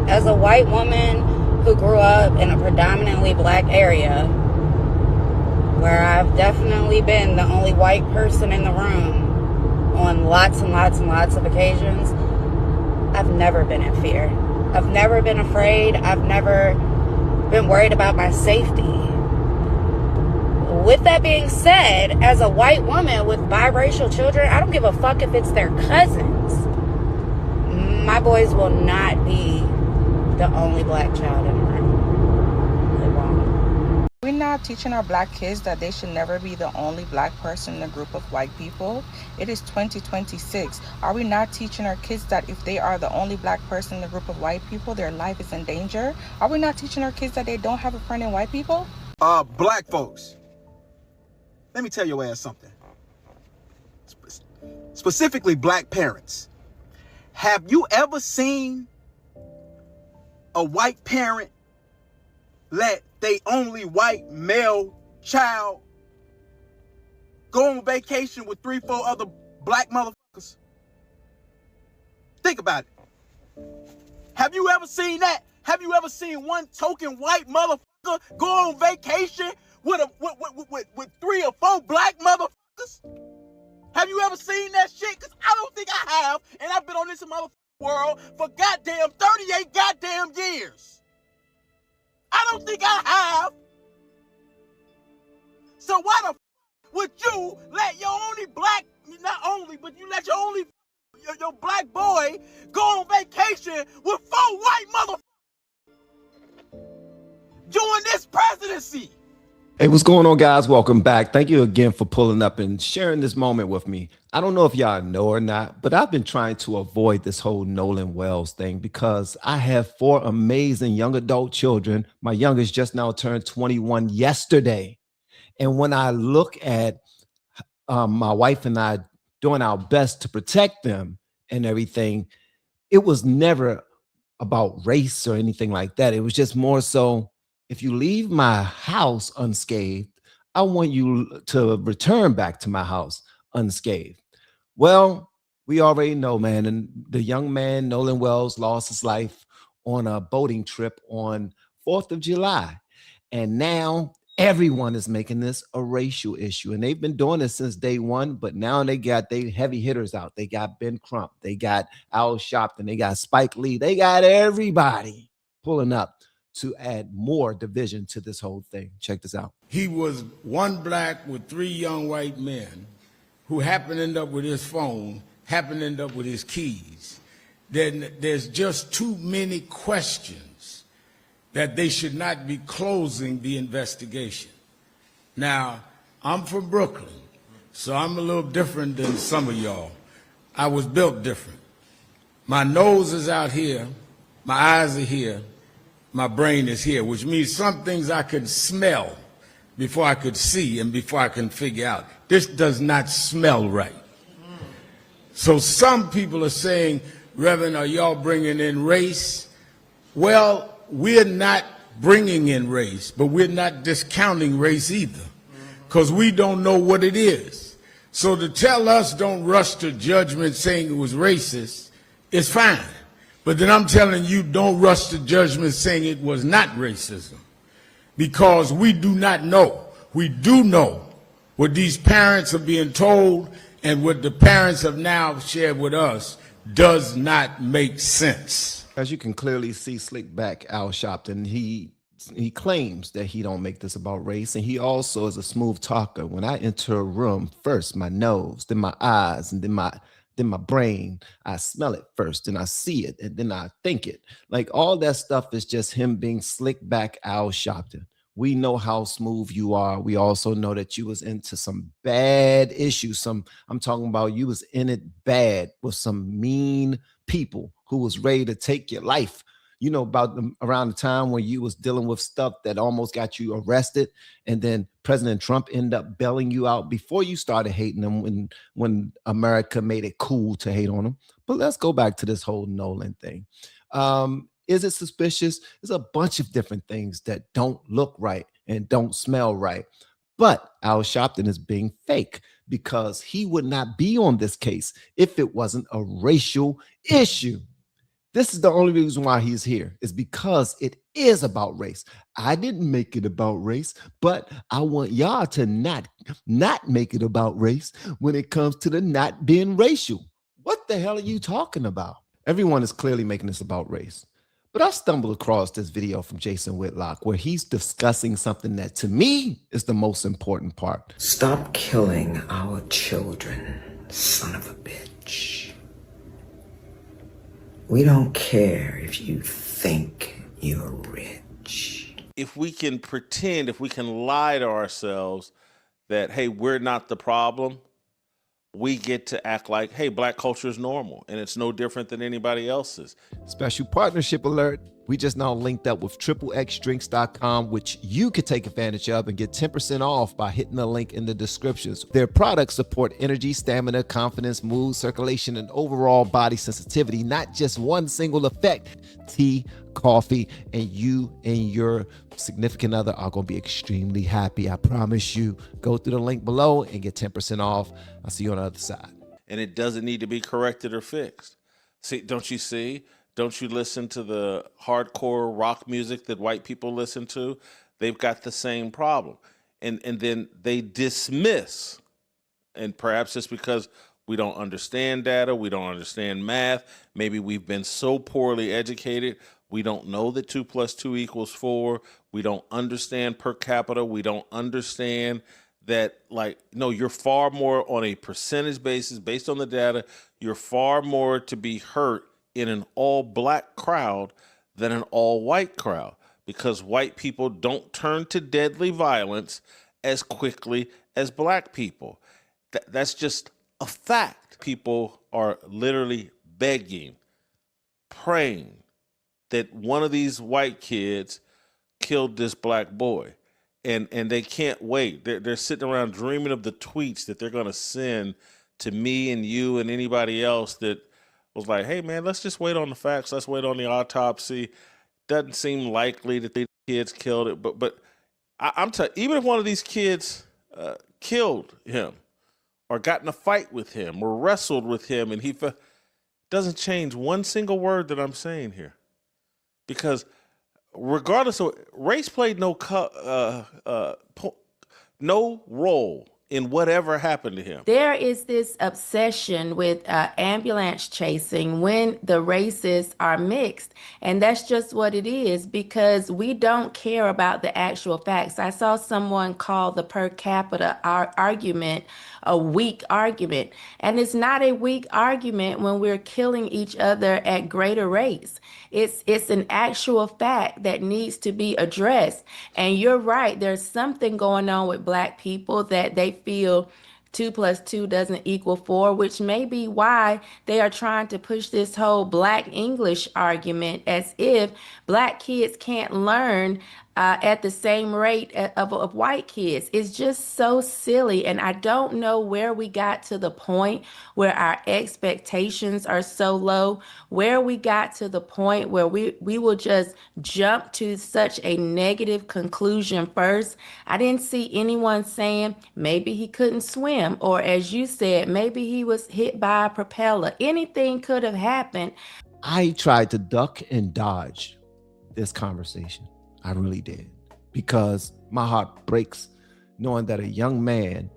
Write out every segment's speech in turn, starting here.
As a white woman who grew up in a predominantly black area, where I've definitely been the only white person in the room on lots and lots and lots of occasions, I've never been in fear. I've never been afraid. I've never been worried about my safety. With that being said, as a white woman with biracial children, I don't give a fuck if it's their cousins. My boys will not be the only black child in the room. They won't. We're not teaching our black kids that they should never be the only black person in a group of white people. It is 2026. Are we not teaching our kids that if they are the only black person in a group of white people, their life is in danger? Are we not teaching our kids that they don't have a friend in white people? Black folks, let me tell your ass something. Specifically black parents. Have you ever seen a white parent let they only white male child go on vacation with 3-4 other black motherfuckers? Think about it. Have you ever seen that? Have you ever seen one token white motherfucker go on vacation with 3 or 4 black motherfuckers? Have you ever seen that shit? Because I don't think I have, and I've been on this motherfucking world for goddamn 38 goddamn years. I don't think I have. So why the would you let your only black, not only, but you let your only, your black boy go on vacation with 4 white motherfuckers during this presidency? Hey, what's going on, guys? Welcome back. Thank you again for pulling up and sharing this moment with me. I don't know if y'all know or not, but I've been trying to avoid this whole Nolan Wells thing because I have 4 amazing young adult children. My youngest just now turned 21 yesterday. And when I look at my wife and I doing our best to protect them and everything, it was never about race or anything like that. It was just more so, if you leave my house unscathed, I want you to return back to my house unscathed. Well, we already know, man, and the young man, Nolan Wells, lost his life on a boating trip on 4th of July. And now everyone is making this a racial issue. And they've been doing this since day one, but now they got their heavy hitters out. They got Ben Crump, they got Al Sharpton, they got Spike Lee, they got everybody pulling up to add more division to this whole thing. Check this out. He was one black with 3 young white men who happened to end up with his phone, happened to end up with his keys. Then there's just too many questions that they should not be closing the investigation. Now, I'm from Brooklyn, so I'm a little different than some of y'all. I was built different. My nose is out here, my eyes are here, my brain is here, which means some things I could smell before I could see and before I can figure out. This does not smell right. So some people are saying, Reverend, are y'all bringing in race? Well, we're not bringing in race, but we're not discounting race either, because we don't know what it is. So to tell us don't rush to judgment saying it was racist is fine. But then I'm telling you, don't rush to judgment saying it was not racism, because we do not know. We do know what these parents are being told, and what the parents have now shared with us does not make sense. As you can clearly see, slick back Al Sharpton, he claims that he don't make this about race, and he also is a smooth talker. When I enter a room, first my nose, then my eyes, and then my brain, I smell it first, and I see it, and then I think it. Like, all that stuff is just him being slick back Al Sharpton. We know how smooth you are. We also know that you was into some bad issues. I'm talking about you was in it bad with some mean people who was ready to take your life. You know, about around the time when you was dealing with stuff that almost got you arrested, and then President Trump ended up bailing you out before you started hating him when America made it cool to hate on him. But let's go back to this whole Nolan thing. Is it suspicious? There's a bunch of different things that don't look right and don't smell right. But Al Sharpton is being fake, because he would not be on this case if it wasn't a racial issue. This is the only reason why he's here, is because it is about race. I didn't make it about race, but I want y'all to not make it about race when it comes to the not being racial. What the hell are you talking about? Everyone is clearly making this about race. But I stumbled across this video from Jason Whitlock where he's discussing something that to me is the most important part. Stop killing our children, son of a bitch. We don't care if you think you're rich. If we can pretend, if we can lie to ourselves that, hey, we're not the problem, we get to act like, hey, black culture is normal and it's no different than anybody else's. Special partnership alert. We just now linked up with xxdrinks.com, which you could take advantage of and get 10% off by hitting the link in the descriptions. Their products support energy, stamina, confidence, mood, circulation, and overall body sensitivity, not just one single effect. Tea, coffee, and you and your significant other are going to be extremely happy. I promise you. Go through the link below and get 10% off. I'll see you on the other side. And it doesn't need to be corrected or fixed. See, don't you see? Don't you listen to the hardcore rock music that white people listen to? They've got the same problem. And then they dismiss, and perhaps it's because we don't understand data, we don't understand math, maybe we've been so poorly educated, we don't know that 2 + 2 = 4, we don't understand per capita, we don't understand that, like, no, you're far more on a percentage basis, based on the data, you're far more to be hurt in an all-black crowd than an all-white crowd, because white people don't turn to deadly violence as quickly as black people. That's just a fact. People are literally begging, praying that one of these white kids killed this black boy. And they can't wait. They're sitting around dreaming of the tweets that they're going to send to me and you and anybody else that was like, hey, man, let's just wait on the facts. Let's wait on the autopsy. Doesn't seem likely that the kids killed it. But I'm telling you, even if one of these kids killed him or got in a fight with him or wrestled with him and he doesn't change one single word that I'm saying here. Because regardless of race, played no role in whatever happened to him. There is this obsession with ambulance chasing when the races are mixed. And that's just what it is, because we don't care about the actual facts. I saw someone call the per capita argument a weak argument. And it's not a weak argument when we're killing each other at greater rates. It's an actual fact that needs to be addressed. And you're right, there's something going on with black people that they feel 2 + 2 = 4, which may be why they are trying to push this whole black English argument, as if black kids can't learn at the same rate of white kids. It's just so silly. And I don't know where we got to the point where our expectations are so low, where we got to the point where we will just jump to such a negative conclusion first. I didn't see anyone saying maybe he couldn't swim, or as you said, maybe he was hit by a propeller. Anything could have happened. I tried to duck and dodge this conversation. I really did, because my heart breaks knowing that a young man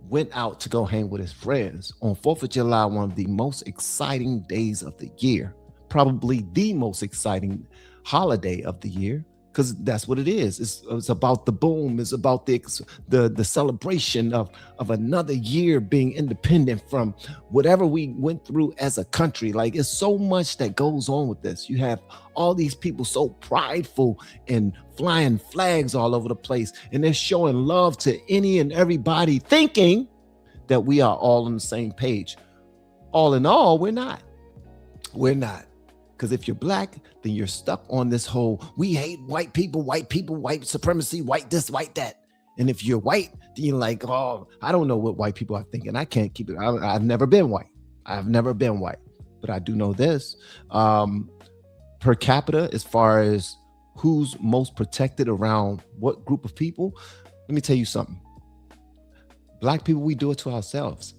went out to go hang with his friends on 4th of July, one of the most exciting days of the year, probably the most exciting holiday of the year, because that's what it is. It's about the boom. It's about the celebration of another year being independent from whatever we went through as a country. Like, it's so much that goes on with this. You have all these people so prideful and flying flags all over the place, and they're showing love to any and everybody, thinking that we are all on the same page. All in all, we're not. We're not. Because if you're black, then you're stuck on this whole, we hate white people, white supremacy, white this, white that. And if you're white, then you're like, oh, I don't know what white people are thinking. I can't keep it. I've never been white. I've never been white. But I do know this. Per capita, as far as who's most protected around what group of people, let me tell you something. Black people, we do it to ourselves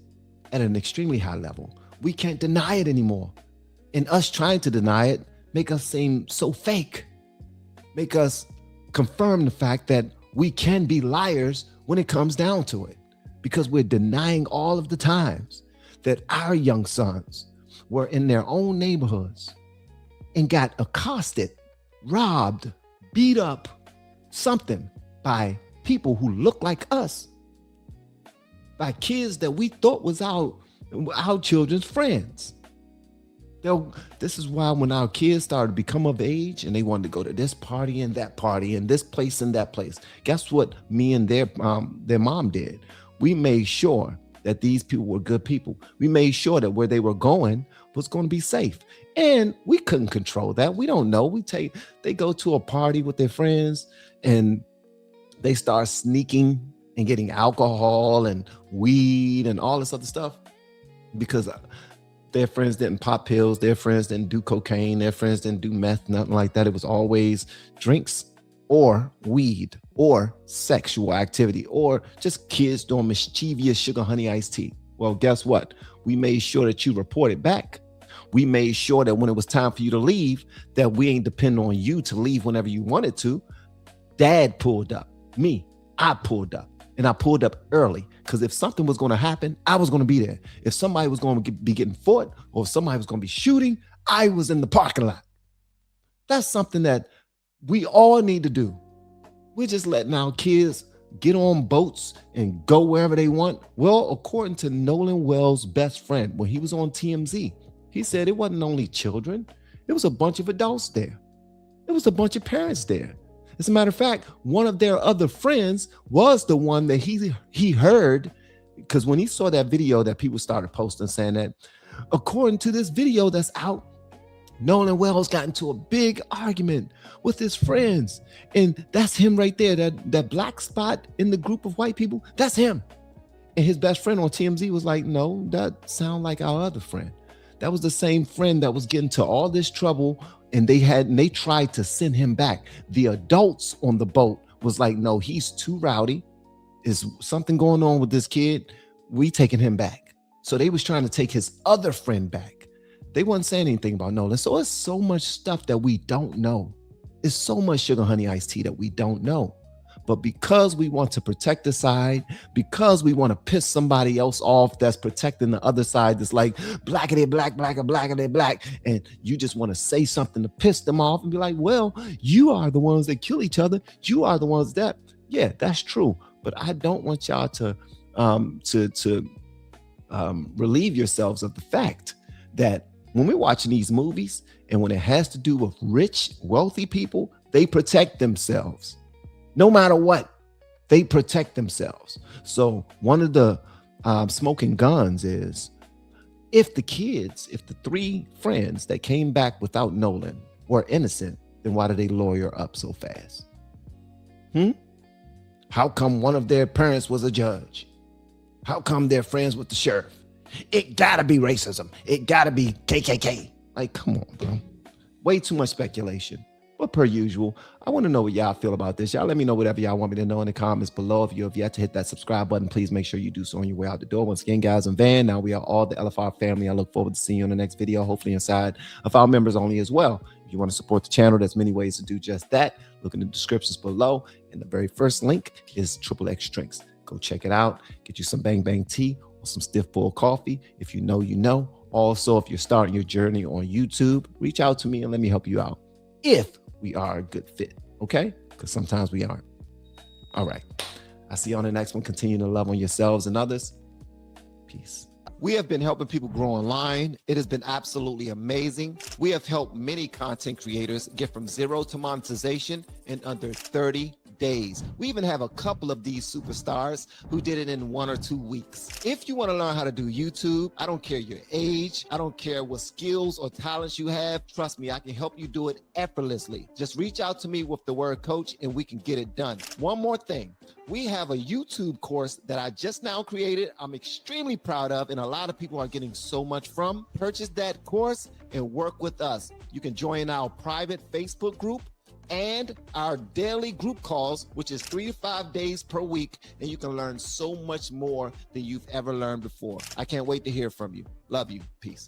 at an extremely high level. We can't deny it anymore. And us trying to deny it make us seem so fake, make us confirm the fact that we can be liars when it comes down to it, because we're denying all of the times that our young sons were in their own neighborhoods and got accosted, robbed, beat up, something by people who look like us, by kids that we thought was our children's friends. This is why when our kids started to become of age and they wanted to go to this party and that party and this place and that place, guess what me and their mom did? We made sure that these people were good people. We made sure that where they were going was going to be safe. And we couldn't control that. We don't know. They go to a party with their friends and they start sneaking and getting alcohol and weed and all this other stuff because their friends didn't pop pills, their friends didn't do cocaine, their friends didn't do meth, nothing like that. It was always drinks or weed or sexual activity or just kids doing mischievous sugar honey iced tea. Well, guess what? We made sure that you reported back. We made sure that when it was time for you to leave, that we ain't depend on you to leave whenever you wanted to. Dad pulled up. I pulled up. And I pulled up early because if something was going to happen, I was going to be there. If somebody was going to be getting fought or if somebody was going to be shooting, I was in the parking lot. That's something that we all need to do. We're just letting our kids get on boats and go wherever they want. Well, according to Nolan Wells' best friend, when he was on TMZ, he said it wasn't only children. It was a bunch of adults there. It was a bunch of parents there. As a matter of fact, one of their other friends was the one that he heard, because when he saw that video that people started posting saying that, according to this video that's out, Nolan Wells got into a big argument with his friends. And that's him right there, that black spot in the group of white people, that's him. And his best friend on TMZ was like, no, that sounds like our other friend. That was the same friend that was getting to all this trouble, and they tried to send him back. The adults on the boat was like, no, he's too rowdy. Is something going on with this kid? We taking him back. So they was trying to take his other friend back. They wasn't saying anything about Nolan. So it's so much stuff that we don't know. It's so much sugar honey iced tea that we don't know. But because we want to protect the side, because we want to piss somebody else off that's protecting the other side, that's like blackity black, blackity black, and you just want to say something to piss them off and be like, well, you are the ones that kill each other. You are the ones that, yeah, that's true. But I don't want y'all to relieve yourselves of the fact that when we're watching these movies and when it has to do with rich, wealthy people, they protect themselves. No matter what, they protect themselves. So one of the smoking guns is if the three friends that came back without Nolan were innocent, then why did they lawyer up so fast? How come one of their parents was a judge? How come they're friends with the sheriff? It gotta be racism. It gotta be KKK. Like, come on, bro. Way too much speculation. But per usual, I want to know what y'all feel about this. Y'all let me know whatever y'all want me to know in the comments below. If you have yet to hit that subscribe button, please make sure you do so on your way out the door. Once again, guys, I'm Van. Now we are all the LFR family. I look forward to seeing you in the next video, hopefully inside of our members only as well. If you want to support the channel, there's many ways to do just that. Look in the descriptions below. And the very first link is XXX Drinks. Go check it out. Get you some Bang Bang tea or some Stiff Full coffee. If you know, you know. Also, if you're starting your journey on YouTube, reach out to me and let me help you out. If we are a good fit, okay? Because sometimes we aren't. All right. I'll see you on the next one. Continue to love on yourselves and others. Peace. We have been helping people grow online. It has been absolutely amazing. We have helped many content creators get from zero to monetization in under 30 days. We even have a couple of these superstars who did it in 1 or 2 weeks. If you want to learn how to do YouTube, I don't care your age, I don't care what skills or talents you have, trust me, I can help you do it effortlessly. Just reach out to me with the word coach and we can get it done. One more thing, we have a YouTube course that I just now created. I'm extremely proud of, and a lot of people are getting so much from. Purchase that course and work with us. You can join our private Facebook group and our daily group calls, which is 3 to 5 days per week, and you can learn so much more than you've ever learned before. I can't wait to hear from you. Love you. Peace.